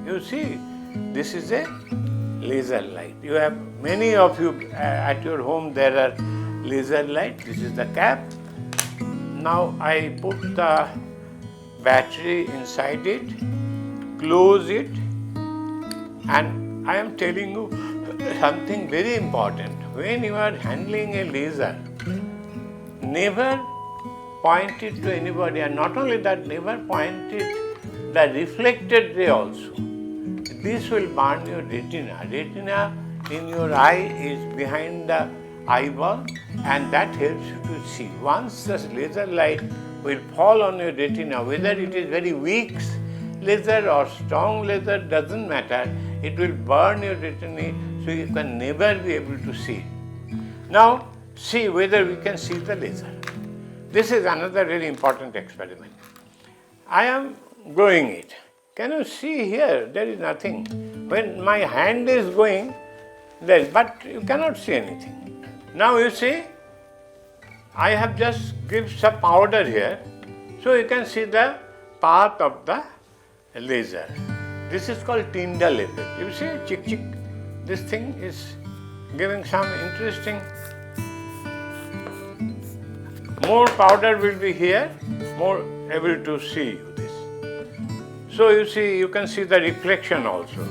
You see, this is a laser light. You have many of you at your home, there are laser light. This is the cap. Now I put the battery inside it, close it, and I am telling you something very important. When you are handling a laser, never point it to anybody, and not only that, never point it the reflected ray also. This will burn your retina. Retina in your eye is behind the eyeball, and that helps you to see. Once the laser light will fall on your retina, whether it is very weak laser or strong laser, doesn't matter, it will burn your retina, so you can never be able to see. Now, see whether we can see the laser. This is another very important experiment. I am growing it. Can you see here? There is nothing. When my hand is going, but you cannot see anything. Now you see, I have just given some powder here, so you can see the path of the laser. This is called Tyndall effect. You see, chick chick, this thing is giving some interesting. More powder will be here, more able to see you this. So you see, you can see the reflection also.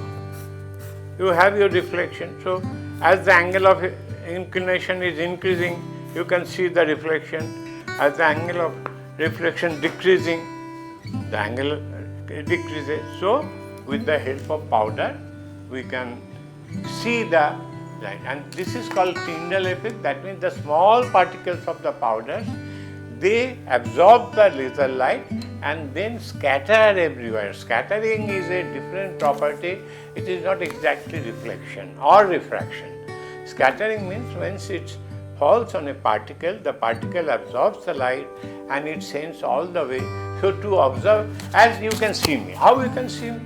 You have your reflection. So as the angle of inclination is increasing, you can see the reflection. As the angle of reflection decreasing, the angle decreases. So with the help of powder, we can see the light. And this is called Tyndall effect. That means the small particles of the powders, they absorb the laser light and then scatter everywhere. Scattering is a different property. It is not exactly reflection or refraction. Scattering means when it falls on a particle, the particle absorbs the light and it sends all the way. So to observe, as you can see me, how you can see me?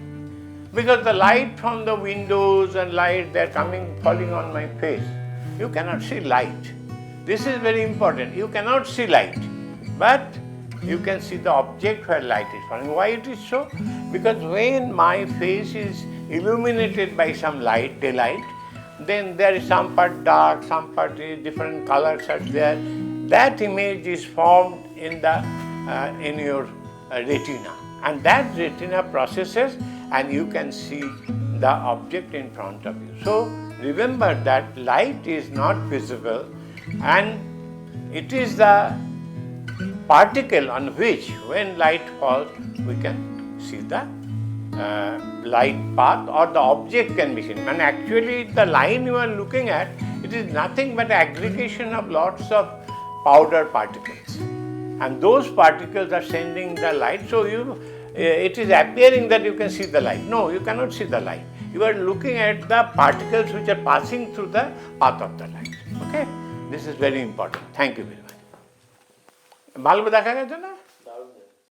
Because the light from the windows and light, they are falling on my face. You cannot see light. This is very important. You cannot see light, but you can see the object where light is falling. Why it is so? Because when my face is illuminated by some light, daylight, then there is some part dark, some part different colors are there. That image is formed in your retina, and that retina processes, and you can see the object in front of you. So remember that light is not visible, and it is the particle on which, when light falls, we can see the light path, or the object can be seen. And actually the line you are looking at, it is nothing but aggregation of lots of powder particles, and those particles are sending the light. So it is appearing that you can see the light. No, you cannot see the light. You are looking at the particles which are passing through the path of the light. Okay, this is very important. Thank you very much. ভালো দেখা গেছে না?